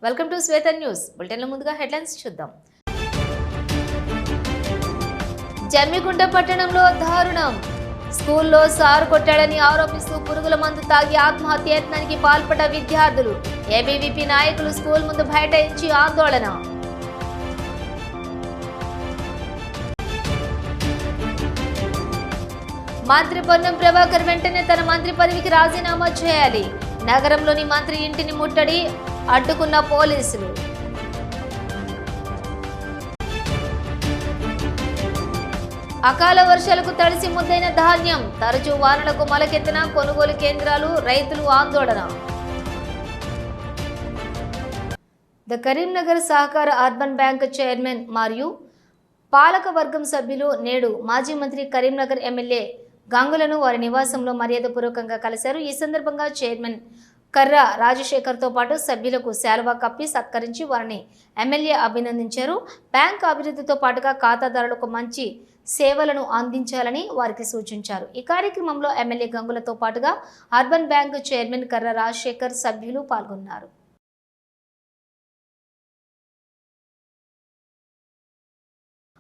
Welcome to Shweta news బులెటిన్ల ముందుగా headlines చూద్దాం. జమ్మిగుంట పట్టణంలో దారుణం. స్కూల్లో సారు కొట్టాడని ఆరోపిస్తూ పురుగుల మందు తాగి ఆత్మహత్యాయత్నానికి పాల్పడ్డ విద్యార్థులు. ఏబీవీపీ నాయకులు స్కూల్ ముందు బైఠాయించి ఆందోళన. మంత్రి పొన్నం ప్రభాకర్ వెంటనే తన మంత్రి పదవికి రాజీనామా చేయాలి. నగరంలోని మంత్రి ఇంటిని ముట్టడి అడ్డుకున్న పోలీసులు. అకాల వర్షాలకు తడిసి ముద్దైన ధాన్యం. తరచూ వానలకు మొలకెత్తిన కొనుగోలు కేంద్రాలు, రైతులు ఆందోళన. ద కరీంనగర్ సహకార అర్బన్ బ్యాంక్ చైర్మన్ మరియు పాలక వర్గం సభ్యులు నేడు మాజీ మంత్రి కరీంనగర్ ఎమ్మెల్యే గంగులను వారి నివాసంలో మర్యాదపూర్వకంగా కలిశారు. ఈ సందర్భంగా చైర్మన్ కర్రా రాజశేఖర్తో పాటు సభ్యులకు శాలువా కప్పి సత్కరించి వారిని ఎమ్మెల్యే అభినందించారు. బ్యాంక్ అభివృద్ధితో పాటుగా ఖాతాదారులకు మంచి సేవలను అందించాలని వారికి సూచించారు. ఈ కార్యక్రమంలో ఎమ్మెల్యే గంగులతో పాటుగా అర్బన్ బ్యాంక్ చైర్మన్ కర్రా రాజశేఖర్ సభ్యులు పాల్గొన్నారు.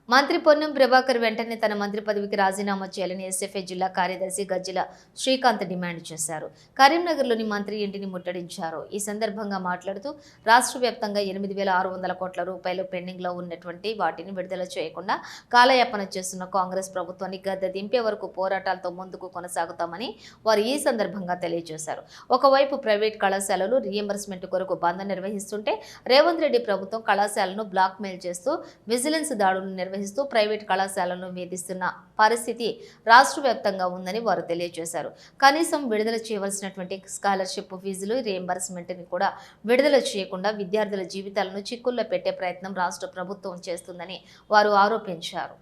మంత్రి పొన్నం ప్రభాకర్ వెంటనే తన మంత్రి పదవికి రాజీనామా చేయాలని ఎస్ఎఫ్ఐ జిల్లా కార్యదర్శి గజ్జల శ్రీకాంత్ డిమాండ్ చేశారు. కరీంనగర్లోని మంత్రి ఇంటిని ముట్టడించారు. ఈ సందర్భంగా మాట్లాడుతూ రాష్ట్ర వ్యాప్తంగా 8,600 కోట్ల రూపాయలు పెండింగ్లో ఉన్నటువంటి వాటిని విడుదల చేయకుండా కాలయాపన చేస్తున్న కాంగ్రెస్ ప్రభుత్వాన్ని గద్దె దింపే వరకు పోరాటాలతో ముందుకు కొనసాగుతామని వారు ఈ సందర్భంగా తెలియజేశారు. ఒకవైపు ప్రైవేట్ కళాశాలలు రీఎంబర్స్మెంట్ కొరకు బంద్ నిర్వహిస్తుంటే రేవంత్ రెడ్డి ప్రభుత్వం కళాశాలను బ్లాక్ మెయిల్ చేస్తూ విజిలెన్స్ దాడులు నిర్వహిస్తూ ప్రైవేట్ కళాశాలను వేధిస్తున్న పరిస్థితి రాష్ట్ర వ్యాప్తంగా ఉందని వారు తెలియజేశారు. కనీసం విడుదల చేయవలసినటువంటి స్కాలర్షిప్ ఫీజులు రీఎంబర్స్మెంట్ని కూడా విడుదల చేయకుండా విద్యార్థుల జీవితాలను చిక్కుల్లో పెట్టే ప్రయత్నం రాష్ట్ర ప్రభుత్వం చేస్తుందని వారు ఆరోపించారు.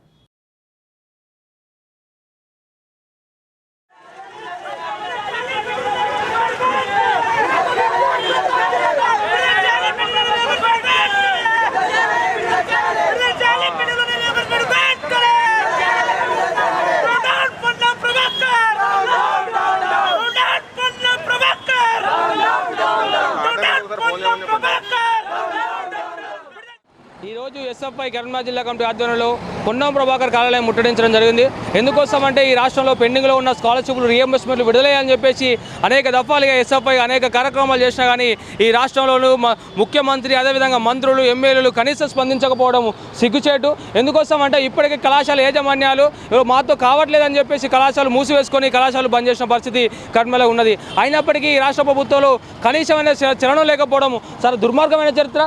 ఈరోజు ఎస్ఎఫ్ఐ కరీంనగర్ జిల్లా కమిటీ ఆధ్వర్యంలో పొన్నం ప్రభాకర్ కార్యాలయం ముట్టడించడం జరిగింది. ఎందుకోసం అంటే ఈ రాష్ట్రంలో పెండింగ్లో ఉన్న స్కాలర్షిప్లు రీఎంబర్స్మెంట్లు విడుదలయ్యాలని చెప్పేసి అనేక దఫాలుగా ఎస్ఎఫ్ఐ అనేక కార్యక్రమాలు చేసినా కానీ ఈ రాష్ట్రంలో ముఖ్యమంత్రి అదేవిధంగా మంత్రులు ఎమ్మెల్యేలు కనీసం స్పందించకపోవడం సిగ్గుచేటు. ఎందుకోసం అంటే ఇప్పటికీ కళాశాల యాజమాన్యాలు మాతో కావట్లేదని చెప్పేసి కళాశాలలు మూసివేసుకొని కళాశాలలు బంద్ చేసిన పరిస్థితి కరీంనగర్లో ఉన్నది. అయినప్పటికీ ఈ రాష్ట్ర ప్రభుత్వంలో కనీసమైన చలనం లేకపోవడం చాలా దుర్మార్గమైన చరిత్ర.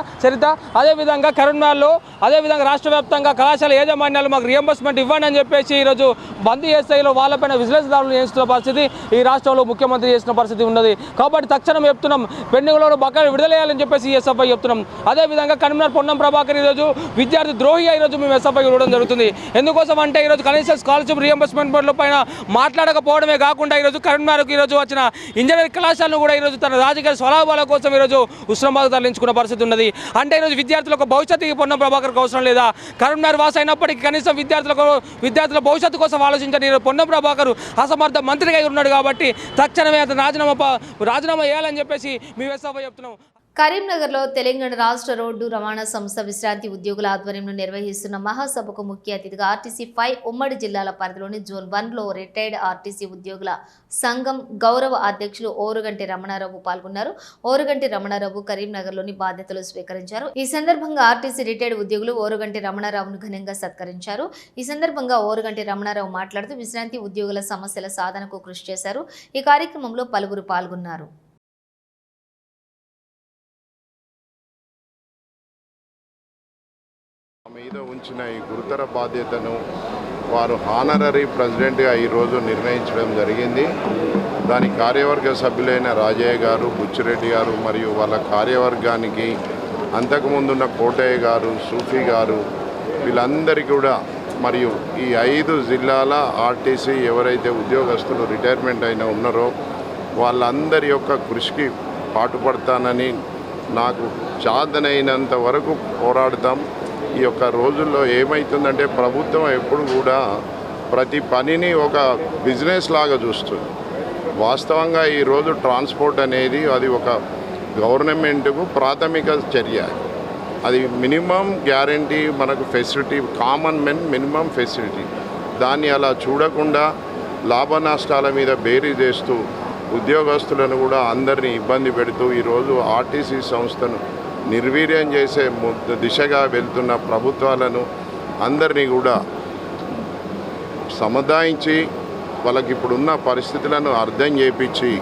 అదేవిధంగా కరీంనగర్లో అదేవిధంగా రాష్ట్ర వ్యాప్తంగా కళాశాల యాజమాన్యాలు మాకు రీఎంబర్స్మెంట్ ఇవ్వండి అని చెప్పేసి ఈరోజు బంద్ చేస్తాయిలో వాళ్ళపైన విజిలెన్స్ దాడులు చేస్తున్న పరిస్థితి ఈ రాష్ట్రంలో ముఖ్యమంత్రి చేసిన పరిస్థితి ఉన్నది. కాబట్టి తక్షణం చెప్తున్నాం, పెండింగ్లో బకాయిలు విడుదలయ్యాలని చెప్పేసి ఎస్ఎఫ్ఐ చెప్తున్నాం. అదేవిధంగా కరీంనగర్ పొన్నం ప్రభాకర్ ఈరోజు విద్యార్థి ద్రోహి ఈరోజు మేము ఎస్ఎఫ్ఐ ఇవ్వడం జరుగుతుంది. ఎందుకోసం అంటే ఈరోజు కనీసం స్కాలర్షిప్ రీఎంబర్స్మెంట్ బోర్డుల పైన మాట్లాడకపోవడమే కాకుండా ఈరోజు కరీంనగర్కు ఈరోజు వచ్చిన ఇంజనీరింగ్ కళాశాలను కూడా ఈరోజు తన రాజకీయ స్వలాభాల కోసం ఈరోజు ఉస్మానాబాద్ తరలించుకున్న పరిస్థితి ఉన్నది. అంటే ఈరోజు విద్యార్థులకు భవిష్యత్తుకి పొన్నం ప్రభాకర్ అవసరం లేదా? కరీంనగర్ వాసి అయినప్పటికీ కనీసం విద్యార్థుల భవిష్యత్తు కోసం ఆలోచించని పొన్నం ప్రభాకర్ అసమర్థ మంత్రిగా ఉన్నాడు. కాబట్టి తక్షణమే అతను రాజీనామా చేయాలని చెప్పేసి మేము ఎస్ఎఫ్ఐ చెప్తున్నాం. కరీంనగర్లో తెలంగాణ రాష్ట్ర రోడ్డు రవాణా సంస్థ విశ్రాంతి ఉద్యోగుల ఆధ్వర్యంలో నిర్వహిస్తున్న మహాసభకు ముఖ్య అతిథిగా ఆర్టీసీ 5 ఉమ్మడి జిల్లాల పరిధిలోని జోన్ 1లో రిటైర్డ్ ఆర్టీసీ ఉద్యోగుల సంఘం గౌరవ అధ్యక్షులు ఓరుగంటి రమణారావు పాల్గొన్నారు. ఓరుగంటి రమణారావు కరీంనగర్లోని బాధ్యతలు స్వీకరించారు. ఈ సందర్భంగా ఆర్టీసీ రిటైర్డ్ ఉద్యోగులు ఓరుగంటి రమణారావును ఘనంగా సత్కరించారు. ఈ సందర్భంగా ఓరుగంటి రమణారావు మాట్లాడుతూ విశ్రాంతి ఉద్యోగుల సమస్యల సాధనకు కృషి చేశారు. ఈ కార్యక్రమంలో పలువురు పాల్గొన్నారు. మీద ఉంచిన ఈ గురుతర బాధ్యతను వారు హానరరీ ప్రెసిడెంట్గా ఈరోజు నిర్ణయించడం జరిగింది. దాని కార్యవర్గ సభ్యులైన రాజయ్య గారు, బుచ్చిరెడ్డి గారు మరియు వాళ్ళ కార్యవర్గానికి అంతకుముందున్న కోటయ్య గారు, సూఫీ గారు వీళ్ళందరికీ కూడా మరియు ఈ 5 జిల్లాల ఆర్టీసీ ఎవరైతే ఉద్యోగస్తులు రిటైర్మెంట్ అయినా ఉన్నారో వాళ్ళందరి యొక్క కృషికి పాటుపడతానని, నాకు చాదనైనంత వరకు పోరాడతాం. ఈ యొక్క రోజుల్లో ఏమవుతుందంటే ప్రభుత్వం ఎప్పుడు కూడా ప్రతి పనిని ఒక బిజినెస్ లాగా చూస్తుంది. వాస్తవంగా ఈరోజు ట్రాన్స్పోర్ట్ అనేది అది ఒక గవర్నమెంట్కు ప్రాథమిక చర్య. అది మినిమం గ్యారంటీ, మనకు facility, common men minimum facility. దాన్ని అలా చూడకుండా లాభ నష్టాల మీద బేరీ చేస్తూ ఉద్యోగస్తులను కూడా అందరినీ ఇబ్బంది పెడుతూ ఈరోజు ఆర్టీసీ సంస్థను నిర్వీర్యం చేసే దిశగా వెళ్తున్న ప్రభుత్వాలను అందరినీ కూడా సముదాయించి వాళ్ళకి ఇప్పుడున్న పరిస్థితులను అర్థం చేయించి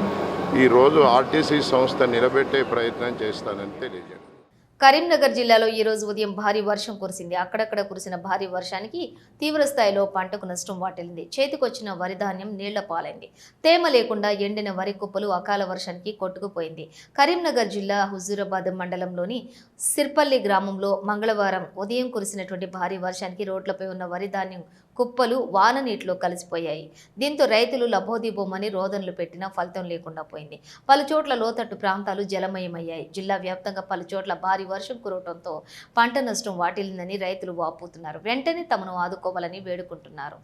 ఈరోజు ఆర్టీసీ సంస్థ నిలబెట్టే ప్రయత్నం చేస్తానని తెలియజేయండి. కరీంనగర్ జిల్లాలో ఈ రోజు ఉదయం భారీ వర్షం కురిసింది. అక్కడక్కడ కురిసిన భారీ వర్షానికి తీవ్ర స్థాయిలో పంటకు నష్టం వాటిల్లింది. చేతికొచ్చిన వరి ధాన్యం నీళ్ల పాలైంది. తేమ లేకుండా ఎండిన వరి కుప్పలు అకాల వర్షానికి కొట్టుకుపోయింది. కరీంనగర్ జిల్లా హుజూరాబాద్ మండలంలోని సిర్పల్లి గ్రామంలో మంగళవారం ఉదయం కురిసినటువంటి భారీ వర్షానికి రోడ్లపై ఉన్న వరి ధాన్యం కుప్పలు వాన నీటిలో కలిసిపోయాయి. దీంతో రైతులు లబోదిబోమని రోదనలు పెట్టినా ఫలితం లేకుండా పోయింది. పలుచోట్ల లోతట్టు ప్రాంతాలు జలమయమయ్యాయి. జిల్లా వ్యాప్తంగా పలుచోట్ల భారీ వర్షం కురవడంతో పంట నష్టం వాటిల్లిందని రైతులు వాపోతున్నారు. వెంటనే తమను ఆదుకోవాలని వేడుకుంటున్నారు.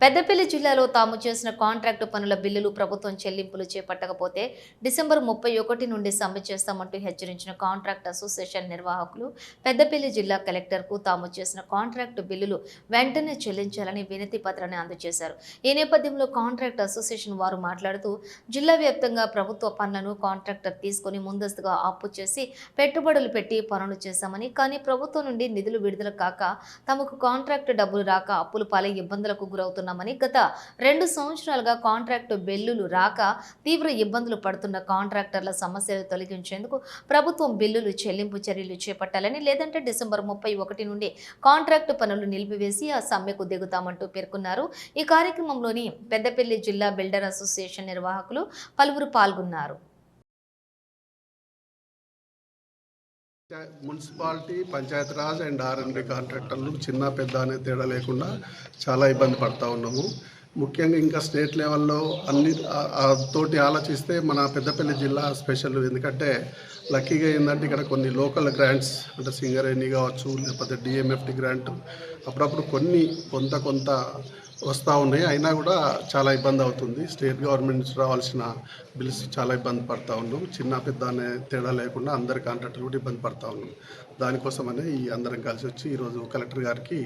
పెద్దపల్లి జిల్లాలో తాము చేసిన కాంట్రాక్టు పనుల బిల్లులు ప్రభుత్వం చెల్లింపులు చేపట్టకపోతే డిసెంబర్ 31 నుండి సమ్మె చేస్తామంటూ హెచ్చరించిన కాంట్రాక్ట్ అసోసియేషన్ నిర్వాహకులు పెద్దపల్లి జిల్లా కలెక్టర్కు తాము చేసిన కాంట్రాక్టు బిల్లులు వెంటనే చెల్లించాలని వినతి పత్రాన్ని అందజేశారు. ఈ నేపథ్యంలో కాంట్రాక్ట్ అసోసియేషన్ వారు మాట్లాడుతూ జిల్లా వ్యాప్తంగా ప్రభుత్వ పనులను కాంట్రాక్టర్ తీసుకుని ముందస్తుగా అప్పు చేసి పెట్టుబడులు పెట్టి పనులు చేశామని, కానీ ప్రభుత్వం నుండి నిధులు విడుదల కాక తమకు కాంట్రాక్టు డబ్బులు రాక అప్పులు పాలై ఇబ్బందులకు గురవుతున్నారు. గత 2 సంవత్సరాలుగా కాంట్రాక్టు బిల్లులు రాక తీవ్ర ఇబ్బందులు పడుతున్న కాంట్రాక్టర్ల సమస్యలు తొలగించేందుకు ప్రభుత్వం బిల్లులు చెల్లింపు చర్యలు చేపట్టాలని, లేదంటే డిసెంబర్ 31 నుండి కాంట్రాక్టు పనులు నిలిపివేసి ఆ సమ్మెకు దిగుతామంటూ పేర్కొన్నారు. ఈ కార్యక్రమంలోని పెద్దపల్లి జిల్లా బిల్డర్ అసోసియేషన్ నిర్వాహకులు పలువురు పాల్గొన్నారు. మున్సిపాలిటీ, పంచాయతీరాజ్ అండ్ R&D కాంట్రాక్టర్లు చిన్న పెద్ద అనే తేడా లేకుండా చాలా ఇబ్బంది పడుతూ ఉన్నాము. ముఖ్యంగా ఇంకా స్టేట్ లెవెల్లో అన్ని తోటి ఆలోచిస్తే మన పెద్దపల్లి జిల్లా స్పెషల్. ఎందుకంటే లక్కీగా ఏంటంటే ఇక్కడ కొన్ని లోకల్ గ్రాంట్స్ అంటే సింగరేణి కావచ్చు, లేకపోతే DMFT గ్రాంట్ అప్పుడప్పుడు కొంత వస్తూ ఉన్నాయి. అయినా కూడా చాలా ఇబ్బంది అవుతుంది. స్టేట్ గవర్నమెంట్ నుంచి రావాల్సిన బిల్స్ చాలా ఇబ్బంది పడుతూ ఉన్నాం. చిన్న పెద్ద అనే తేడా లేకుండా అందరి కాంట్రాక్టర్లు కూడా ఇబ్బంది పడుతూ ఉన్నాం. దానికోసమనే ఈ అందరం కలిసి వచ్చి ఈరోజు కలెక్టర్ గారికి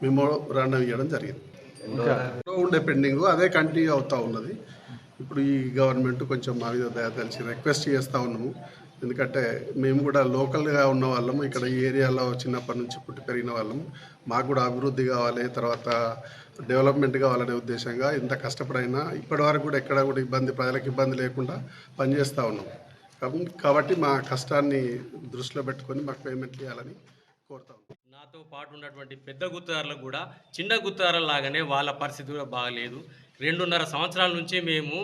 మెమోరాండం ఇవ్వడం జరిగింది. ఉండే పెండింగ్ అదే కంటిన్యూ అవుతూ ఉన్నది. ఇప్పుడు ఈ గవర్నమెంట్ కొంచెం మా మీద దయ తెలిసి రిక్వెస్ట్ చేస్తూ ఉన్నాము. ఎందుకంటే మేము కూడా లోకల్గా ఉన్న వాళ్ళము, ఇక్కడ ఈ ఏరియాలో చిన్నప్పటి నుంచి పుట్టి పెరిగిన వాళ్ళము. మాకు కూడా అభివృద్ధి కావాలి, తర్వాత డెవలప్మెంట్ కావాలనే ఉద్దేశంగా ఎంత కష్టపడైనా ఇప్పటి వరకు కూడా ఎక్కడ కూడా ప్రజలకు ఇబ్బంది లేకుండా పనిచేస్తూ ఉన్నాం. కాబట్టి మా కష్టాన్ని దృష్టిలో పెట్టుకొని మాకు పేమెంట్ చేయాలని కోరుతా ఉన్నాం. నాతో పాటు ఉన్నటువంటి పెద్ద గుత్తదారులకు కూడా చిన్న గుత్తదారుల లాగానే వాళ్ళ పరిస్థితి కూడా బాగలేదు. 2.5 సంవత్సరాల నుంచి మేము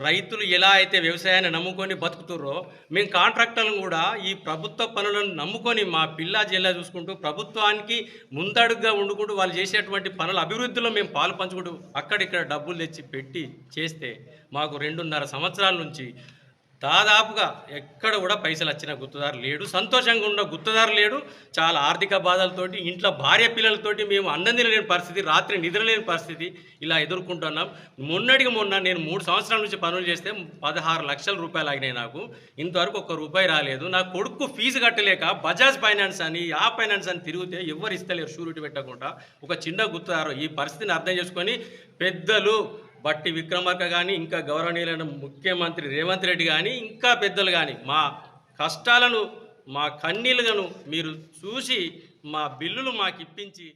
రైతులు ఎలా అయితే వ్యవసాయాన్ని నమ్ముకొని బతుకుతుర్రో, మేము కాంట్రాక్టర్లను కూడా ఈ ప్రభుత్వ పనులను నమ్ముకొని మా పిల్లా జిల్లా చూసుకుంటూ ప్రభుత్వానికి ముందడుగుగా ఉండుకుంటూ వాళ్ళు చేసేటువంటి పనుల అభివృద్ధిలో మేము పాలు పంచుకుంటూ అక్కడిక్కడ డబ్బులు తెచ్చి పెట్టి చేస్తే మాకు 2.5 సంవత్సరాల నుంచి దాదాపుగా ఎక్కడ కూడా పైసలు వచ్చిన గుత్తదారు లేడు, సంతోషంగా ఉన్న గుత్తదారు లేడు. చాలా ఆర్థిక బాధలతోటి ఇంట్లో భార్య పిల్లలతోటి మేము అన్నం తినలేని పరిస్థితి, రాత్రి నిద్రలేని పరిస్థితి ఇలా ఎదుర్కొంటున్నాం. మొన్న నేను 3 సంవత్సరాల నుంచి పనులు చేస్తే 16 లక్షల రూపాయలు ఆగినాయి. నాకు ఇంతవరకు ₹1 రాలేదు. నా కొడుకు ఫీజు కట్టలేక బజాజ్ ఫైనాన్స్ అని ఆ ఫైనాన్స్ అని తిరిగితే ఎవరు ఇస్తలేరు షూరిటీ పెట్టకుండా. ఒక చిన్న గుత్తదారు ఈ పరిస్థితిని అర్థం చేసుకొని పెద్దలు బట్టి విక్రమార్క కానీ, ఇంకా గౌరవనీయులైన ముఖ్యమంత్రి రేవంత్ రెడ్డి కానీ, ఇంకా పెద్దలు కానీ మా కష్టాలను, మా కన్నీళ్ళను మీరు చూసి మా బిల్లులు మాకు ఇప్పించి.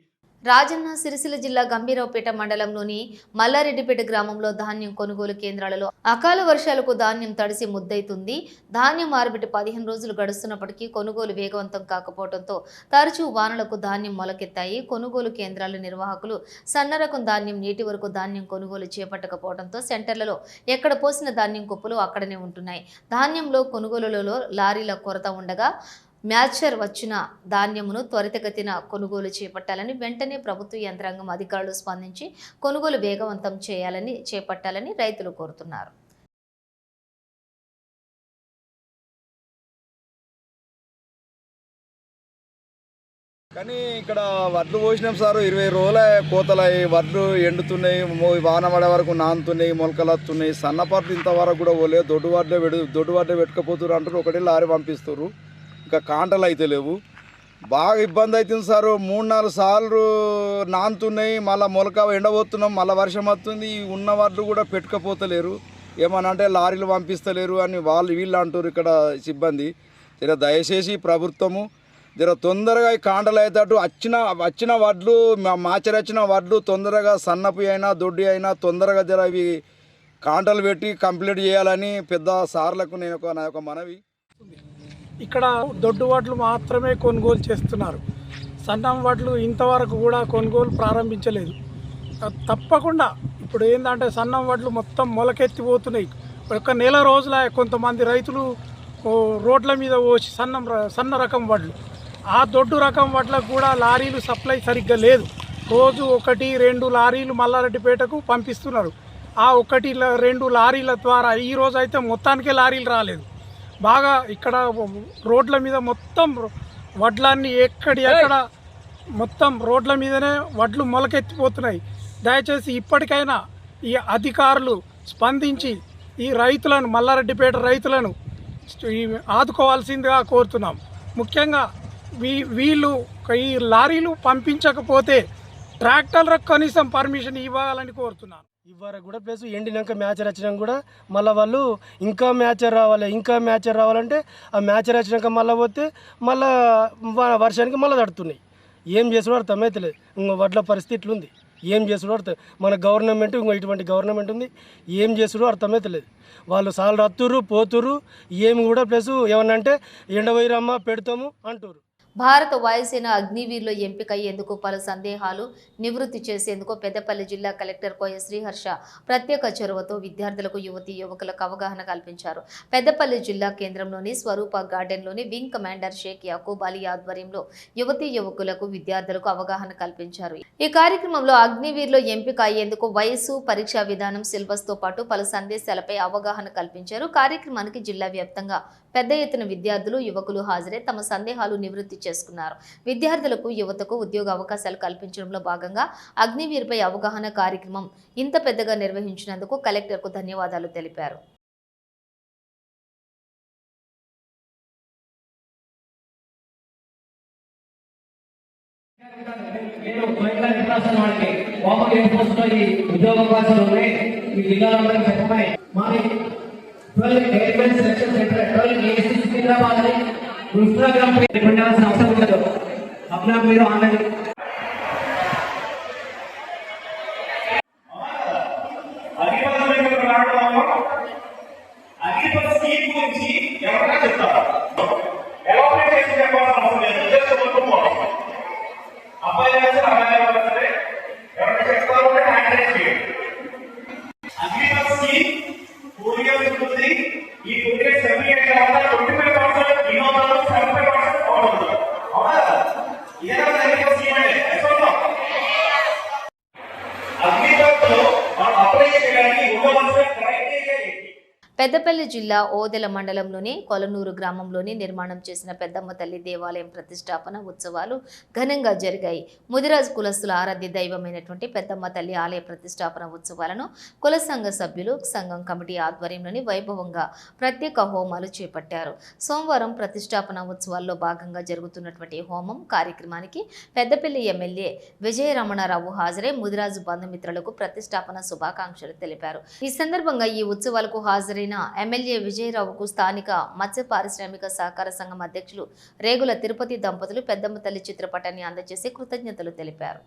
రాజన్న సిరిసిల్ల జిల్లా గంభీరావుపేట మండలంలోని మల్లారెడ్డిపేట గ్రామంలో ధాన్యం కొనుగోలు కేంద్రాలలో అకాల వర్షాలకు ధాన్యం తడిసి ముద్దైతుంది. ధాన్యం ఆరబెట్టి 15 రోజులు గడుస్తున్నప్పటికీ కొనుగోలు వేగవంతం కాకపోవడంతో తరచూ వానలకు ధాన్యం మొలకెత్తాయి. కొనుగోలు కేంద్రాల నిర్వాహకులు సన్నరకం ధాన్యం, నీటి వరకు ధాన్యం కొనుగోలు చేపట్టకపోవడంతో సెంటర్లలో ఎక్కడ పోసిన ధాన్యం కుప్పలు అక్కడనే ఉంటున్నాయి. ధాన్యంలో కొనుగోలులలో లారీల కొరత ఉండగా మ్యాచర్ వచ్చిన ధాన్యమును త్వరితగతిన కొనుగోలు చేపట్టాలని, వెంటనే ప్రభుత్వ యంత్రాంగం అధికారులు స్పందించి కొనుగోలు వేగవంతం చేపట్టాలని రైతులు కోరుతున్నారు. కానీ ఇక్కడ వడ్లు పోసినాం సార్, 20 రోజుల కోతలయ్యి వడ్లు ఎండుతున్నాయి, వాన పడే వరకు నానుతున్నాయి, మొలకలు వస్తున్నాయి. సన్నపాట్లు ఇంతవరకు కూడా పోలేదు. దొడ్డు వడ్లే పెట్టుకపోతున్నారు అంటారు, ఒకటే లారీ పంపిస్తారు. ఇంకా కాంటలు అయితే లేవు. బాగా ఇబ్బంది అవుతుంది సార్. 3-4 సార్లు నానుతున్నాయి, మళ్ళీ మొలక ఎండబోతున్నాం, మళ్ళీ వర్షం వస్తుంది. ఉన్న వడ్లు కూడా పెట్టుకపోతలేరు. ఏమన్నా అంటే లారీలు పంపిస్తలేరు అని వీళ్ళు అంటారు ఇక్కడ సిబ్బంది. దయచేసి ప్రభుత్వము తొందరగా ఈ కాంటలు అయ్యేటట్టు వచ్చిన వడ్లు మాచరచ్చిన వడ్లు తొందరగా సన్నపు అయినా దొడ్డి అయినా తొందరగా ఇవి కాంటలు పెట్టి కంప్లీట్ చేయాలని పెద్ద సార్లకు నా యొక్క మనవి. ఇక్కడ దొడ్డు వడ్లు మాత్రమే కొనుగోలు చేస్తున్నారు. సన్నం వడ్లు ఇంతవరకు కూడా కొనుగోలు ప్రారంభించలేదు. తప్పకుండా ఇప్పుడు ఏంటంటే సన్నం వడ్లు మొత్తం మొలకెత్తిపోతున్నాయి. ఒక నెల రోజుల కొంతమంది రైతులు రోడ్ల మీద పోసి సన్న రకం వడ్లు, ఆ దొడ్డు రకం వడ్లకు కూడా లారీలు సప్లై సరిగ్గా లేదు. రోజు 1-2 లారీలు మల్లారెడ్డిపేటకు పంపిస్తున్నారు. ఆ 1-2 లారీల ద్వారా ఈరోజు అయితే మొత్తానికే లారీలు రాలేదు. బాగా ఇక్కడ రోడ్ల మీద మొత్తం వడ్లన్నీ ఎక్కడ మొత్తం రోడ్ల మీదనే వడ్లు మొలకెత్తిపోతున్నాయి. దయచేసి ఇప్పటికైనా ఈ అధికారులు స్పందించి ఈ రైతులను, మల్లారెడ్డిపేట రైతులను ఆదుకోవాల్సిందిగా కోరుతున్నాం. ముఖ్యంగా వీళ్ళు ఈ లారీలు పంపించకపోతే ట్రాక్టర్లకు కనీసం పర్మిషన్ ఇవ్వాలని కోరుతున్నాను. ఇవ్వరకు కూడా ప్లస్ ఎండినాక మ్యాచర్ వచ్చినాక కూడా మళ్ళీ వాళ్ళు ఇంకా మ్యాచర్ రావాలంటే ఆ మ్యాచర్ వచ్చినాక మళ్ళీ పోతే మళ్ళీ వర్షానికి మళ్ళీ తడుతున్నాయి. ఏం చేసుడో అర్థమైతలేదు. ఇంకో వడ్ల పరిస్థితి ఇట్లుంది. ఏం చేసుడో మన గవర్నమెంట్ ఇటువంటి గవర్నమెంట్ ఉంది, ఏం చేసుడో అర్థమైతలేదు. వాళ్ళు సార్లు రత్తురు పోతురు, ఏమి కూడా ప్లస్ ఏమన్నా అంటే ఎండవైరమ్మ పెడతాము అంటారు. భారత వాయుసేన అగ్నివీర్లో ఎంపిక అయ్యేందుకు పలు సందేహాలు నివృత్తి చేసేందుకు పెద్దపల్లి జిల్లా కలెక్టర్ కోయ శ్రీహర్ష ప్రత్యేక చొరవతో విద్యార్థులకు యువకులకు అవగాహన కల్పించారు. పెద్దపల్లి జిల్లా కేంద్రంలోని స్వరూప గార్డెన్లోని వింగ్ కమాండర్ షేక్ యాకూబ్ అలీ ఆధ్వర్యంలో యువకులకు విద్యార్థులకు అవగాహన కల్పించారు. ఈ కార్యక్రమంలో అగ్నివీర్లో ఎంపిక అయ్యేందుకు వయస్సు, పరీక్షా విధానం, సిలబస్ తో పాటు పలు సందేశాలపై అవగాహన కల్పించారు. కార్యక్రమానికి జిల్లా వ్యాప్తంగా పెద్ద ఎత్తున విద్యార్థులు, యువకులు హాజరై తమ సందేహాలు నివృత్తి చేసుకున్నారు. విద్యార్థులకు, యువతకు ఉద్యోగ అవకాశాలు కల్పించడంలో భాగంగా అగ్నివీర్పై అవగాహన కార్యక్రమం ఇంత పెద్దగా నిర్వహించినందుకు కలెక్టర్కు ధన్యవాదాలు తెలిపారు. अपना మీరు ఆన్లైన్ అగ్రిపల్ స్కీమ్ గురించి ఎవరైనా చెప్తారు. ఎలాబరేట్ చేసి చెప్పాల్సిన అవసరం లేదు. జస్ట్ కొనుక్కోవాలి. అబ్బాయి సరే ఎవరైనా చెప్తారు అంటే హ్యాండ్ రైజ్ చేయండి. అగ్రిపల్ స్కీమ్ 4 years ఉంటుంది. ఈ 4 years every year తర్వాత 25% వినోదాలు, 75% అవుతుంది. అవునా? ఇదే అగ్రిపల్ స్కీమ్ అంటే అగ్రిపల్ మనం అప్లై చేయడానికి ఉండవలసిన క్రైటీరియా ఏంటి? పెద్దపల్లి జిల్లా ఓదెల మండలంలోని కొలనూరు గ్రామంలోని నిర్మాణం చేసిన పెద్దమ్మ తల్లి దేవాలయం ప్రతిష్టాపన ఉత్సవాలు ఘనంగా జరిగాయి. ముదిరాజు కులస్తుల ఆరాధ్య దైవమైనటువంటి పెద్దమ్మ తల్లి ఆలయ ప్రతిష్టాపన ఉత్సవాలను కుల సంఘ సభ్యులు, సంఘం కమిటీ ఆధ్వర్యంలోని వైభవంగా ప్రత్యేక హోమాలు చేపట్టారు. సోమవారం ప్రతిష్టాపన ఉత్సవాల్లో భాగంగా జరుగుతున్నటువంటి హోమం కార్యక్రమానికి పెద్దపల్లి ఎమ్మెల్యే విజయరమణారావు హాజరై ముదిరాజు బంధుమిత్రులకు ప్రతిష్టాపన శుభాకాంక్షలు తెలిపారు. ఈ సందర్భంగా ఈ ఉత్సవాలకు హాజరైన ఎమ్మెల్యే విజయరావుకు స్థానిక మత్స్య పారిశ్రామిక సహకార సంఘం అధ్యక్షులు రేగుల తిరుపతి దంపతులు పెద్దమ్మ తల్లి చిత్రపటాన్ని అందజేసి కృతజ్ఞతలు తెలిపారు.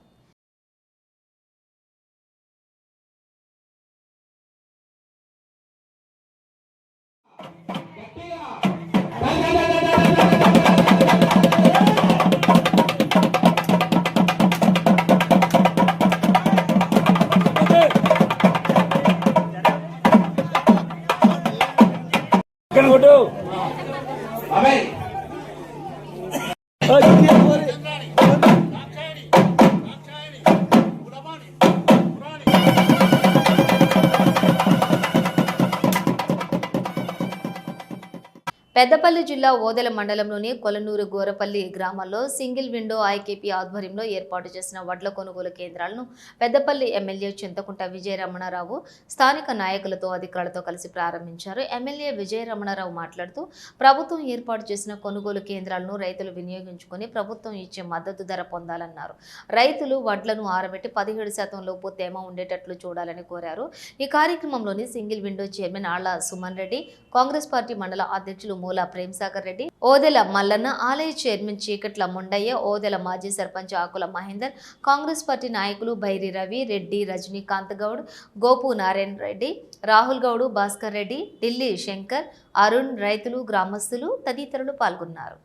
పెద్దపల్లి జిల్లా ఓదెల మండలంలోని కొలనూరు గోరపల్లి గ్రామాల్లో సింగిల్ విండో ఐకేపీ ఆధ్వర్యంలో ఏర్పాటు చేసిన వడ్ల కొనుగోలు కేంద్రాలను పెద్దపల్లి ఎమ్మెల్యే చింతకుంట విజయరమణారావు స్థానిక నాయకులతో అధికారులతో కలిసి ప్రారంభించారు. ఎమ్మెల్యే విజయరమణారావు మాట్లాడుతూ ప్రభుత్వం ఏర్పాటు చేసిన కొనుగోలు కేంద్రాలను రైతులు వినియోగించుకొని ప్రభుత్వం ఇచ్చే మద్దతు ధర పొందాలన్నారు. రైతులు వడ్లను ఆరబెట్టి 17% లోపు తేమ ఉండేటట్లు చూడాలని కోరారు. ఈ కార్యక్రమంలోని సింగిల్ విండో చైర్మన్ ఆళ్ల సుమన్ రెడ్డి, కాంగ్రెస్ పార్టీ మండల అధ్యక్షులు మూల ప్రేమ్సాగర్ రెడ్డి, ఓదెల మల్లన్న, ఆలయ చైర్మన్ చీకట్ల ముండయ్య, ఓదెల మాజీ సర్పంచ్ ఆకుల మహేందర్, కాంగ్రెస్ పార్టీ నాయకులు బైరి రవి, రెడ్డి, రజనీకాంత్ గౌడ్, గోపు నారాయణ రెడ్డి, రాహుల్ గౌడ్, భాస్కర్ రెడ్డి, ఢిల్లీ శంకర్, అరుణ్, రైతులు, గ్రామస్తులు తదితరులు పాల్గొన్నారు.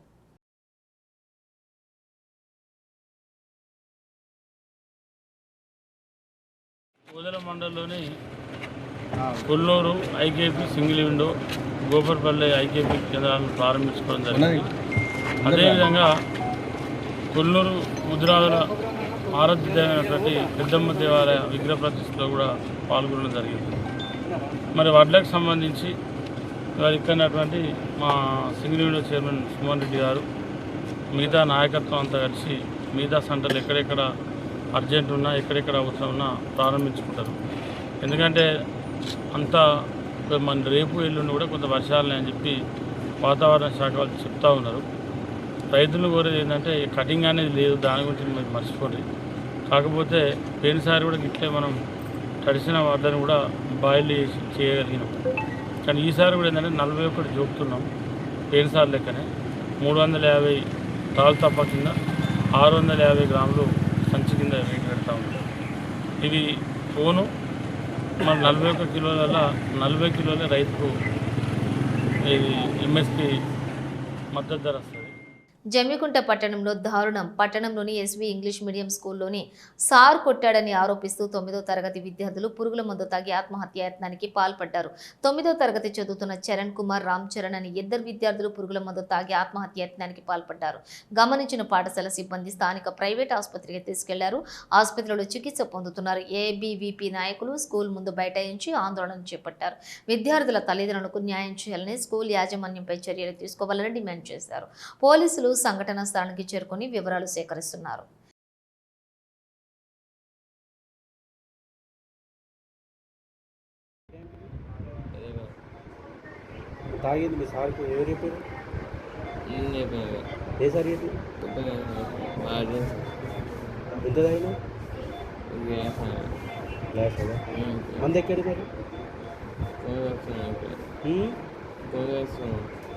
ఓదెల మండలంలోని Kolluru IKP single window, Goparpalli IKP కేంద్రాలను ప్రారంభించుకోవడం జరిగింది. అదేవిధంగా కొల్లూరు ముద్రాదుల ఆరాధ్యమైనటువంటి పెద్దమ్మ దేవాలయ విగ్రహ ప్రతిష్టలో కూడా పాల్గొనడం జరిగింది. మరి వడ్లకు సంబంధించి వారు ఇక్కడటువంటి మా single window chairman Suman Reddy గారు మిగతా నాయకత్వం అంతా కలిసి మిగతా సెంటర్లు ఎక్కడెక్కడ అర్జెంట్ ఉన్నా ఎక్కడెక్కడ అవసరం ఉన్నా ప్రారంభించుకుంటారు. ఎందుకంటే అంతా మన రేపు ఎల్లుండి కూడా కొంత వర్షాలని అని చెప్పి వాతావరణ శాఖ వాళ్ళు చెప్తా ఉన్నారు. రైతులు కోరేది ఏంటంటే కటింగ్ అనేది లేదు, దాని గురించి మీరు మర్చిపోండి. కాకపోతే పోయినసారి కూడా ఇట్లే మనం తడిసిన వడ్లను కూడా బాయిల్ చేయగలిగినాం. కానీ ఈసారి కూడా ఏంటంటే 41 జోపుతున్నాం. పోయినసారి లెక్కనే 350 తాళ్ళు తప్ప కింద 650 గ్రాములు సంచి కింద వెయిట్ పెడతా ఉంటాం. ఇది ఫోను మన 41 కిలోల 40 కిలోల రైతుకు ఇది ఎంఎస్పి మద్దతు ధర వస్తుంది. జమ్మికుంట పట్టణంలో దారుణం. పట్టణంలోని ఎస్వి ఇంగ్లీష్ మీడియం స్కూల్లోని సార్ కొట్టాడని ఆరోపిస్తూ 9వ తరగతి విద్యార్థులు పురుగుల మందు తాగి ఆత్మహత్యాయత్నానికి పాల్పడ్డారు. 9వ తరగతి చదువుతున్న చరణ్ కుమార్, రామ్ చరణ్ అని 2 విద్యార్థులు పురుగుల మందు తాగి ఆత్మహత్యాయత్నానికి పాల్పడ్డారు. గమనించిన పాఠశాల సిబ్బంది స్థానిక ప్రైవేట్ ఆసుపత్రికి తీసుకెళ్లారు. ఆసుపత్రిలో చికిత్స పొందుతున్నారు. ఏబీవీపీ నాయకులు స్కూల్ ముందు బైఠాయించి ఆందోళన చేపట్టారు. విద్యార్థుల తల్లిదండ్రులకు న్యాయం చేయాలని, స్కూల్ యాజమాన్యంపై చర్యలు తీసుకోవాలని డిమాండ్ చేశారు. పోలీసులు సంఘటనా స్థలానికి చేరుకుని వివరాలు సేకరిస్తున్నారు. తాగింది మీ సార్కు ఎవరు చెప్పారు? ఏ సార్ చెప్పారు? ఎంత తాగినా? మంది ఎక్కడి మరి?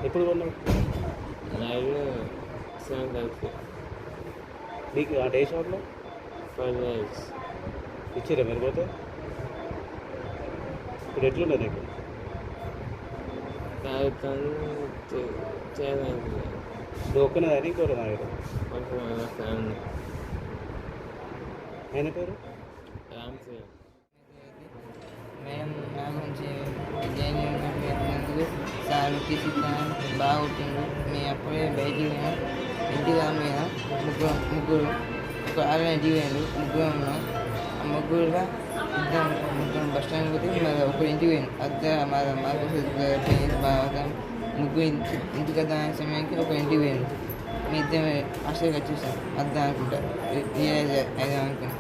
ఎప్పుడు కొన్నావు? నీకు ఆ డే షాప్లో ఇచ్చారా మరి పోతే? ఇప్పుడు ఎట్లున్నా నీకు? నువ్వు ఒక్కనే తాగి ఇంకోరు తాగారు? ఆయన పేరు? సార్ తీసుకున్నాను, బాగా కొట్టిండు. మేము అప్పుడే బయటికి పోయినాం. ఇంటికి మీద ముగ్గురు ఒక ఆరు ఇంటికి పోయాడు. ముగ్గురు ఉన్నాం. ఆ ముగ్గురుగా ముగ్గురు బస్ స్టాండ్ పోతే మరి ఒకరు ఇంటికి పోయింది. బాగా ముగ్గురు ఇంటికి వద్దాం అనే సమయానికి ఒక ఇంటికి పోయింది. మీ ఇద్దరు హాస్టల్కి వచ్చేసాం వద్దాం అనుకుంటా, రియలైజ్ అయిదాం అనుకున్నాం.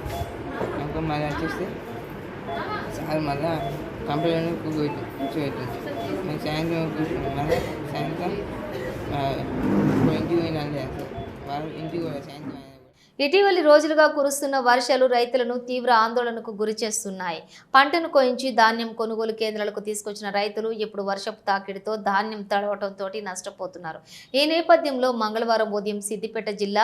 అనుకో మళ్ళీ వచ్చేస్తే సార్ మళ్ళీ కంప్లైంట్ కూర్చోబెట్టింది. మేము సాయంత్రం కూర్చున్నాం. మళ్ళీ సాయంత్రం ఇంటికి పోయినా వాళ్ళు ఇంటికి కూడా సాయంత్రం. ఇటీవలి రోజులుగా కురుస్తున్న వర్షాలు రైతులను తీవ్ర ఆందోళనకు గురిచేస్తున్నాయి. పంటను కోయించి ధాన్యం కొనుగోలు కేంద్రాలకు తీసుకొచ్చిన రైతులు ఇప్పుడు వర్షపు తాకిడితో ధాన్యం తడవటంతో నష్టపోతున్నారు. ఈ నేపథ్యంలో మంగళవారం ఉదయం సిద్దిపేట జిల్లా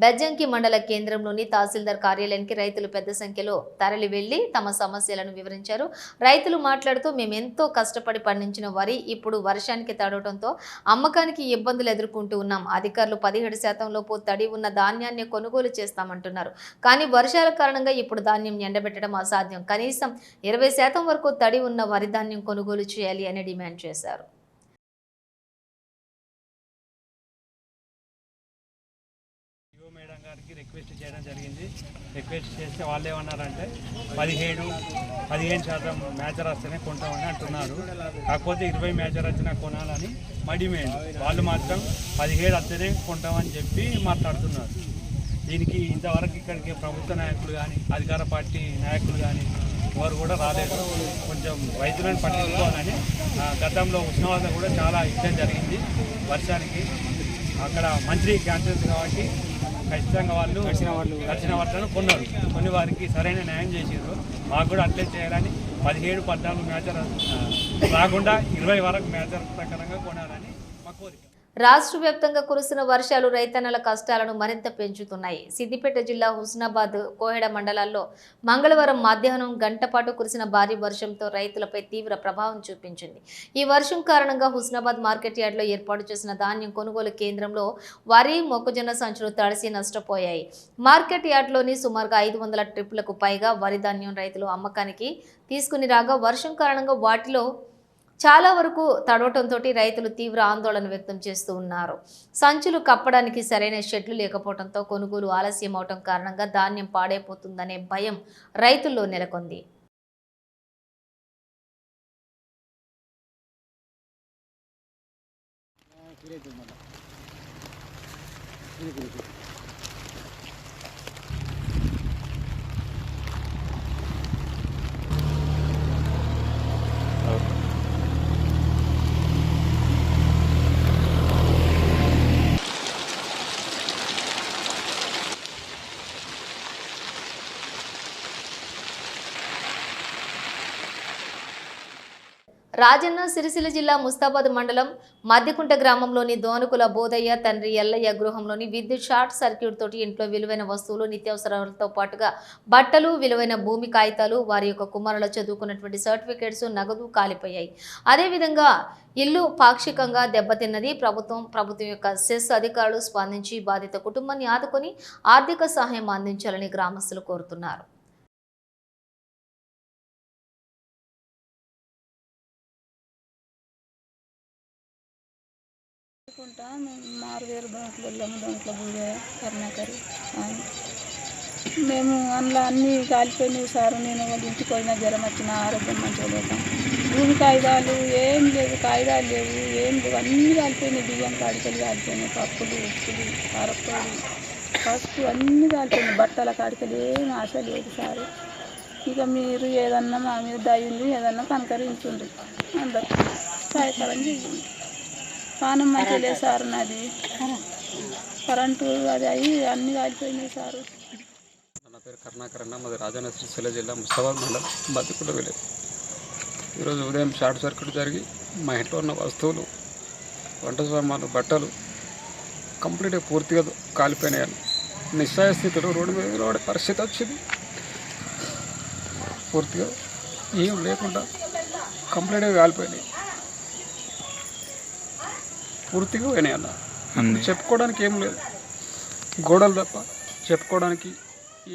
బెజ్జంకి మండల కేంద్రంలోని తహసీల్దార్ కార్యాలయానికి రైతులు పెద్ద సంఖ్యలో తరలి వెళ్లి తమ సమస్యలను వివరించారు. రైతులు మాట్లాడుతూ మేమెంతో కష్టపడి పండించిన వరి ఇప్పుడు వర్షానికి తడవటంతో అమ్మకానికి ఇబ్బందులు ఎదుర్కొంటూ ఉన్నాం. అధికారులు 17% లోపు తడి ఉన్న ధాన్యాన్ని కొనుగోలు చేస్తామంటున్నారు. కానీ వర్షాల కారణంగా ఇప్పుడు ధాన్యం ఎండబెట్టడం అసాధ్యం. కనీసం 20% వరకు తడి ఉన్న వరి ధాన్యం కొనుగోలు చేయాలి అని డిమాండ్ చేశారు. మేడం గారికి రిక్వెస్ట్ చేయడం జరిగింది. రిక్వెస్ట్ చేస్తే వాళ్ళు ఏమన్నారంటే 15% మేజర్ వస్తేనే కొంటామని అంటున్నారు. కాకపోతే 20 మేజర్ వచ్చినా కొనాలని మా డిమాండ్. వాళ్ళు మాత్రం 17 వస్తేనే కొంటామని చెప్పి మాట్లాడుతున్నారు. దీనికి ఇంతవరకు ఇక్కడికి ప్రభుత్వ నాయకులు కానీ అధికార పార్టీ నాయకులు కానీ వారు కూడా రాలేదు. కొంచెం రైతులను పట్టించుకోవాలని గతంలో ఉష్ణోగ్రత కూడా చాలా ఇష్టం జరిగింది వర్షానికి. అక్కడ మంత్రి క్యాన్సర్ కాబట్టి ఖచ్చితంగా వాళ్ళు దర్శన వర్షాలను కొన్నారు. కొన్ని వారికి సరైన న్యాయం చేసారు. మాకు కూడా అట్లే చేయాలని 17-14 మేజర్ రాకుండా 20 వరకు మేజర్ ప్రకారంగా కొనాలని మా కోరిక. రాష్ట్ర వ్యాప్తంగా కురుస్తున్న వర్షాలు రైతన్నల కష్టాలను మరింత పెంచుతున్నాయి. సిద్దిపేట జిల్లా హుస్నాబాద్, కోహెడ మండలాల్లో మంగళవారం మధ్యాహ్నం గంట పాటు కురిసిన భారీ వర్షంతో రైతులపై తీవ్ర ప్రభావం చూపించింది. ఈ వర్షం కారణంగా హుస్నాబాద్ మార్కెట్ యార్డ్లో ఏర్పాటు చేసిన ధాన్యం కొనుగోలు కేంద్రంలో వరి, మొక్కజొన్న సంచులు తడిసి నష్టపోయాయి. మార్కెట్ యార్డ్లోని సుమారుగా 500 ట్రిప్పులకు పైగా వరి ధాన్యం రైతులు అమ్మకానికి తీసుకుని రాగా వర్షం కారణంగా వాటిలో చాలా వరకు తడవటంతో రైతులు తీవ్ర ఆందోళన వ్యక్తం చేస్తూ ఉన్నారు. సంచులు కప్పడానికి సరైన షెడ్లు లేకపోవడంతో కొనుగోలు ఆలస్యం అవటం కారణంగా ధాన్యం పాడైపోతుందనే భయం రైతుల్లో నెలకొంది. రాజన్న సిరిసిల్ల జిల్లా ముస్తాబాద్ మండలం మద్దికుంట గ్రామంలోని దోనుకుల బోధయ్య తండ్రి ఎల్లయ్య గృహంలోని విద్యుత్ షార్ట్ సర్క్యూట్ తోటి ఇంట్లో విలువైన వస్తువులు, నిత్యావసరాలతో పాటుగా బట్టలు, విలువైన భూమి కాగితాలు, వారి యొక్క కుమారులు చదువుకున్నటువంటి సర్టిఫికేట్స్, నగదు కాలిపోయాయి. అదేవిధంగా ఇల్లు పాక్షికంగా దెబ్బతిన్నది. ప్రభుత్వం యొక్క సెస్ అధికారులు స్పందించి బాధిత కుటుంబాన్ని ఆదుకొని ఆర్థిక సహాయం అందించాలని గ్రామస్తులు కోరుతున్నారు. మేము మారువేరు దొంగల బూడ కర్ణాకరి మేము అందులో అన్నీ కాలిపోయినాయి సార్. నేను వాళ్ళ ఇంటికి పోయినా జ్వరం వచ్చిన ఆరోగ్యం మంచిగా లేక భూమి కాగితాలు ఏం లేవు, కాగితాలు లేవు, ఏం లేవు, అన్నీ కాలిపోయినాయి. బియ్యం కాడికలు కాలిపోయినాయి, పప్పులు, ఉప్పులు, కారపొడి, పసుపు అన్నీ కాలిపోయినాయి. బట్టల కాడికలు ఏం ఆశ లేదు సార్. ఇక మీరు ఏదన్నా మా మీద దయ్యుంది, ఏదన్నా కనకరించుండ్రి, అందరు సహాయకరం చేయండి. పానం మంచిగా లేదు సార్. నాది కరెంటు అది అయ్యి అన్నీ కాలిపోయినాయి సారు. నా పేరు కర్ణాకర్ అన్న, మాది రాజన్న సిరిసిల్ల జిల్లా ముస్తాబాద్ మండలం మద్దికుంట విలేజ్. ఈరోజు ఉదయం షార్ట్ సర్క్యూట్ జరిగి మా ఇంట్లో ఉన్న వస్తువులు, వంట సామాన్లు, బట్టలు కంప్లీట్గా పూర్తిగా కాలిపోయినాయి. నిస్సాయ స్థితిలో రోడ్డు మీద నిలబడే పరిస్థితి వచ్చింది. పూర్తిగా ఏం లేకుండా కంప్లీట్గా కాలిపోయినాయి, పూర్తిగా పోయినాయి అన్న. చెప్పుకోవడానికి ఏం లేదు, గోడలు తప్ప చెప్పుకోవడానికి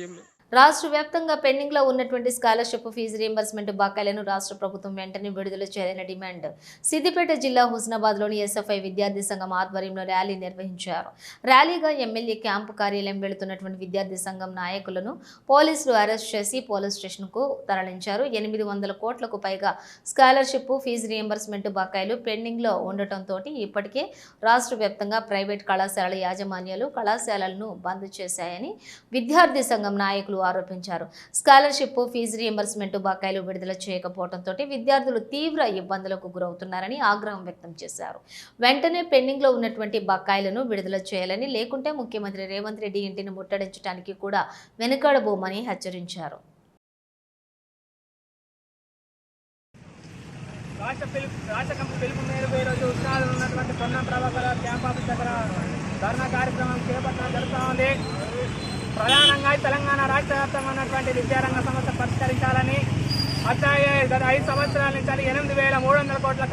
ఏం లేదు. రాష్ట్ర వ్యాప్తంగా పెండింగ్ లో ఉన్నటువంటి స్కాలర్షిప్ ఫీజు రీయింబర్స్మెంట్ బకాయిలను రాష్ట్ర ప్రభుత్వం వెంటనే విడుదల చేయాలని డిమాండ్ సిద్దిపేట జిల్లా హుస్నాబాద్లోని ఎస్ఎఫ్ఐ విద్యార్థి సంఘం ఆధ్వర్యంలో ర్యాలీ నిర్వహించారు. ర్యాలీగా ఎమ్మెల్యే క్యాంపు కార్యాలయం వెళుతున్నటువంటి విద్యార్థి సంఘం నాయకులను పోలీసులు అరెస్ట్ చేసి పోలీస్ స్టేషన్కు తరలించారు. 800 కోట్లకు పైగా స్కాలర్షిప్ ఫీజు రీయింబర్స్మెంట్ బకాయిలు పెండింగ్ లో ఉండటంతో ఇప్పటికే రాష్ట్ర వ్యాప్తంగా ప్రైవేట్ కళాశాలల యాజమాన్యాలు కళాశాలలను బంద్ చేశాయని విద్యార్థి సంఘం నాయకులు ఆరోపించారు. స్కాలర్షిప్ ఫీజు రీయింబర్స్మెంట్ బకాయిలు విడుదల చేయకపోవడంతో విద్యార్థులు తీవ్ర ఇబ్బందులకు గురవుతున్నారని ఆగ్రహం వ్యక్తం చేశారు. వెంటనే పెండింగ్ లో ఉన్నటువంటి బకాయిలను విడుదల చేయాలని, లేకుంటే ముఖ్యమంత్రి రేవంత్ రెడ్డి ఇంటిని ముట్టడించడానికి కూడా వెనుకాడబోమని హెచ్చరించారు. రాష్ట్ర కమిటీ పిలుపు మేరకు ఈరోజు ఉష్ణాలు ఉన్నటువంటి పొన్నం ప్రభాకర్ క్యాంప్ ఆఫీస్ దగ్గర ధర్నా కార్యక్రమం చేపట్టడం జరుగుతూ ఉంది. ప్రధానంగా తెలంగాణ రాష్ట్ర వ్యాప్తంగా ఉన్నటువంటి విద్యారంగ సమస్య పరిష్కరించాలని, అట్లాగే గత 5 సంవత్సరాల నుంచి 8,300 కోట్ల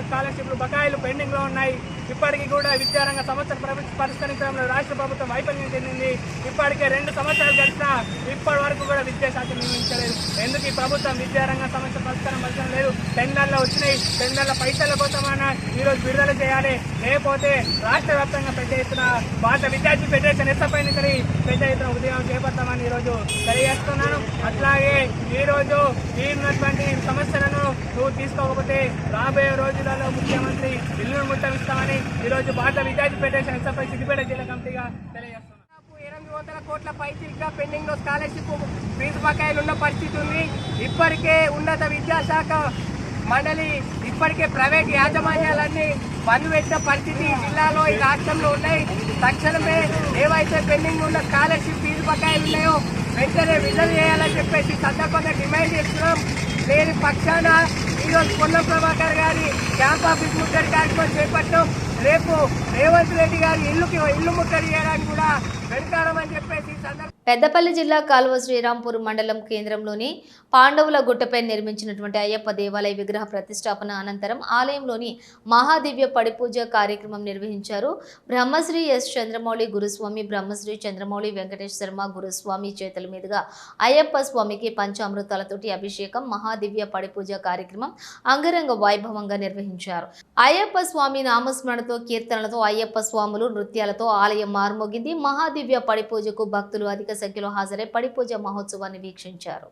స్కాలర్షిప్లు బకాయిలు పెండింగ్లో ఉన్నాయి. ఇప్పటికీ కూడా విద్యారంగ సమస్యలు పరిష్కరించడంలో రాష్ట్ర ప్రభుత్వం వైఫల్యం చెందింది. ఇప్పటికే 2 సంవత్సరాలు గడిచినా ఇప్పటి వరకు కూడా విద్యాశాఖ నియమించలేదు. ఎందుకు ఈ ప్రభుత్వం విద్యారంగ సమస్య పరిష్కారం లేదు? టెండర్లు వచ్చినాయి, టెండర్ల పైసల కోసమైనా ఈరోజు విడుదల చేయాలి. లేకపోతే రాష్ట్ర వ్యాప్తంగా పెద్ద ఎత్తున భారత విద్యార్థి ఫెడరేషన్ ఎస్ఎఫ్ఐ నుంచి పెద్ద ఎత్తున ఉద్యమం చేపడతామని ఈరోజు తెలియజేస్తున్నాను. అట్లాగే ఈరోజు ఈ ఉన్నటువంటి సమస్యలను నువ్వు తీసుకోకపోతే రాబోయే రోజులలో ముఖ్యమంత్రి ఇల్లు ముట్టమిస్తామని ఈరోజు భారత విద్యార్థి ఫెడరేషన్ ఎస్ఎఫ్ఐ సిద్దిపేట జిల్లా కమిటీగా తెలియజేస్తున్నాను. 800 కోట్ల పైచిగా పెండింగ్ లో స్కాలర్షిప్ ఫీజు బకాయిలు ఉన్న పరిస్థితి ఉంది. ఇప్పటికే ఉన్నత విద్యాశాఖ మండలి ఇప్పటికే ప్రైవేట్ యాజమాన్యాలన్నీ బంద్ పెట్టిన పరిస్థితి జిల్లాలో ఈ రాష్ట్రంలో ఉన్నాయి. తక్షణమే ఏవైతే పెండింగ్ ఉన్న స్కాలర్షిప్ ఫీజు బకాయిలు ఉన్నాయో వెంటనే విడుదల చేయాలని చెప్పేసి సందర్భంగా డిమాండ్ చేస్తున్నాం. లేని పక్షాన ఈరోజు పొన్నం ప్రభాకర్ గారి క్యాంప్ ఆఫీస్ ముట్టడి కార్యక్రమం చేపట్టాం. రేపు రేవంత్ రెడ్డి గారి ఇల్లు ముట్టడి చేయడానికి కూడా వెనుకాడమని చెప్పేసి పెద్దపల్లి జిల్లా కాల్వ శ్రీరాంపూర్ మండలం కేంద్రంలోని పాండవుల గుట్టపై నిర్మించినటువంటి అయ్యప్ప దేవాలయ విగ్రహ ప్రతిష్టాపన అనంతరం ఆలయంలోని మహాదివ్య పడిపూజ కార్యక్రమం నిర్వహించారు. బ్రహ్మశ్రీ ఎస్ చంద్రమౌళి గురుస్వామి, బ్రహ్మశ్రీ చంద్రమౌళి వెంకటేశ్వర శర్మ గురుస్వామి చేతుల మీదుగా అయ్యప్ప స్వామికి పంచామృతాలతోటి అభిషేకం, మహాదివ్య పడిపూజ కార్యక్రమం అంగరంగ వైభవంగా నిర్వహించారు. అయ్యప్ప స్వామి నామస్మరణతో, కీర్తనలతో, అయ్యప్ప స్వాములు నృత్యాలతో ఆలయం మారుమోగింది. మహాదివ్య పడిపూజకు భక్తులు అధిక సంఖ్యలో హాజరై పడిపూజ మహోత్సవాన్ని వీక్షించారు.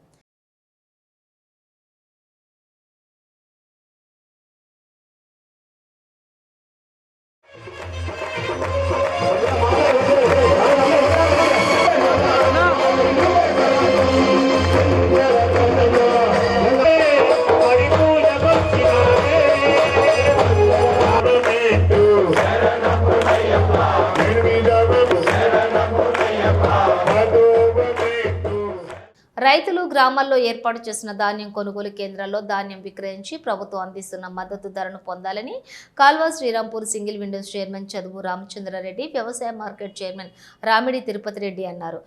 రైతులు గ్రామాల్లో ఏర్పాటు చేసిన ధాన్యం కొనుగోలు కేంద్రాల్లో ధాన్యం విక్రయించి ప్రభుత్వం అందిస్తున్న మద్దతు ధరను పొందాలని కాల్వ Srirampur single Windows chairman Chaduvu Ramachandrareddy, వ్యవసాయ మార్కెట్ చైర్మన్ రామిడి తిరుపతి రెడ్డి అన్నారు.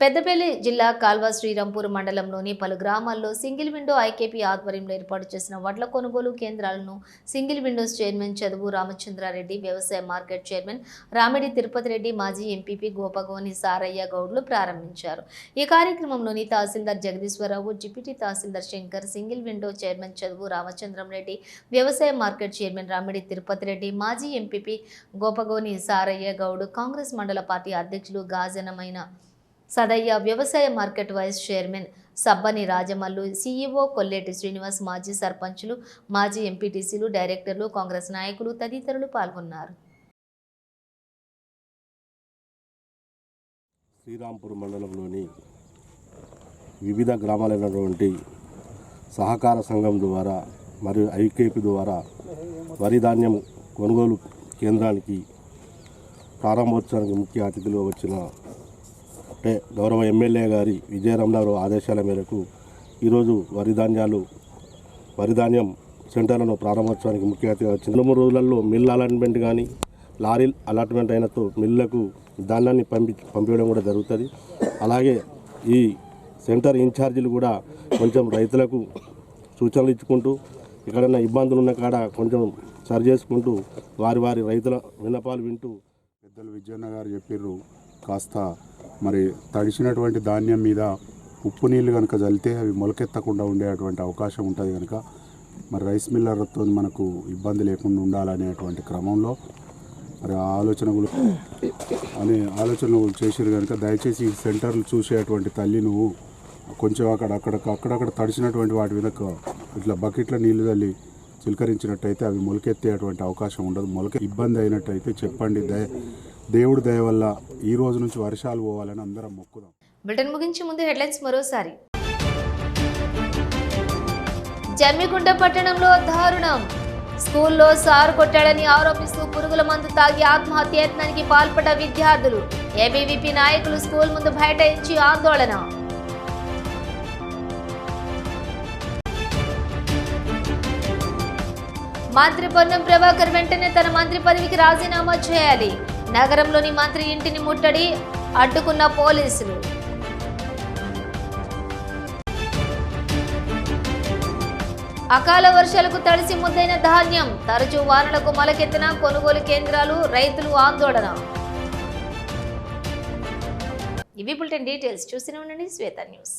పెద్దపల్లి జిల్లా కాల్వ శ్రీరాంపూర్ మండలంలోని పలు గ్రామాల్లో సింగిల్ విండో ఐకేపీ ఆధ్వర్యంలో ఏర్పాటు చేసిన వడ్ల కొనుగోలు కేంద్రాలను single Windows chairman Chaduvu Ramachandrareddy, వ్యవసాయ మార్కెట్ చైర్మన్ రామిడి తిరుపతి రెడ్డి, మాజీ ఎంపీపీ గోపగోని సారయ్య గౌడ్లు ప్రారంభించారు. ఈ కార్యక్రమంలోని tahsildar Jagadeeswararao, deputy tahsildar Shankar, single window chairman Chaduvu Ramachandramreddy, వ్యవసాయ మార్కెట్ చైర్మన్ రామిడి తిరుపతి రెడ్డి, మాజీ ఎంపీపీ గోపగోని సారయ్య గౌడ్, కాంగ్రెస్ మండల పార్టీ అధ్యక్షులు గాజనమైన సదయ్య, వ్యవసాయ market vice chairman Sabbani Rajamallu, CEO Kolleti Srinivas, మాజీ సర్పంచులు, మాజీ ఎంపీటీసీలు, డైరెక్టర్లు, కాంగ్రెస్ నాయకులు తదితరులు పాల్గొన్నారు. శ్రీరాంపూర్ మండలంలోని వివిధ గ్రామాలైనటువంటి సహకార సంఘం ద్వారా మరియు ఐకేపీ ద్వారా వరి ధాన్యం కొనుగోలు కేంద్రానికి ప్రారంభోత్సవానికి ముఖ్య అతిథులుగా వచ్చిన గౌరవ ఎమ్మెల్యే గారి విజయరామరావు ఆదేశాల మేరకు ఈరోజు వరి ధాన్యం సెంటర్లను ప్రారంభోత్సవానికి ముఖ్య అతిథిగా వచ్చింది. 2-3 రోజులలో మిల్ అలాట్మెంట్ కానీ లారీ అలాట్మెంట్ అయినతో మిల్లులకు ధాన్యాన్ని పంపించడం కూడా జరుగుతుంది. అలాగే ఈ సెంటర్ ఇన్ఛార్జీలు కూడా కొంచెం రైతులకు సూచనలు ఇచ్చుకుంటూ ఎక్కడైనా ఇబ్బందులు ఉన్న కాడ కొంచెం సరి చేసుకుంటూ వారి రైతుల విన్నపాలు వింటూ పెద్దలు విజయన్న గారు చెప్పారు. కాస్త మరి తడిచినటువంటి ధాన్యం మీద ఉప్పు నీళ్ళు కనుక చల్లితే అవి మొలకెత్తకుండా ఉండేటువంటి అవకాశం ఉంటుంది కనుక మరి రైస్ మిల్లర్తో మనకు ఇబ్బంది లేకుండా ఉండాలనేటువంటి క్రమంలో మరి ఆలోచనలు చేసారు కనుక దయచేసి ఈ సెంటర్లు చూసేటువంటి తల్లి నువ్వు కొంచెం అక్కడక్కడ తడిచినటువంటి వాటి మీద ఇట్లా బకెట్ల నీళ్లు తల్లి చిలకరించినట్టయితే అవి మొలకెత్తేటువంటి అవకాశం ఉండదు. ఇబ్బంది అయినట్టయితే చెప్పండి. దేవుడి దయ వల్ల ఈ రోజు నుంచి వర్షాలు పోవాలని అందరం మొక్కుదాం. బులెటిన్ ముగించే ముందు హెడ్లైన్స్ మరోసారి. జమ్మికుంట పట్టణంలో దారుణం. స్కూల్లో సారు కొట్టాడని ఆరోపిస్తూ పురుగుల మందు తాగి ఆత్మహత్యయత్నానికి పాల్పడ్డ విద్యార్థులు. ఏబీవీపీ నాయకులు స్కూల్ ముందు బైఠాయించి ఆందోళన. మంత్రి పొన్నం ప్రభాకర్ వెంటనే తన మంత్రి పదవికి రాజీనామా చేయాలి. నగరంలోని మంత్రి ఇంటిని ముట్టడి అడ్డుకున్న పోలీసులు. అకాల వర్షాలకు తడిసి ముద్దైన ధాన్యం, తరచూ వానలకు మొలకెత్తిన కొనుగోలు కేంద్రాలు, రైతులు ఆందోళన. ఇవి బులెటిన్ డీటెయిల్స్. చూస్తూనే ఉండండి శ్వేత న్యూస్.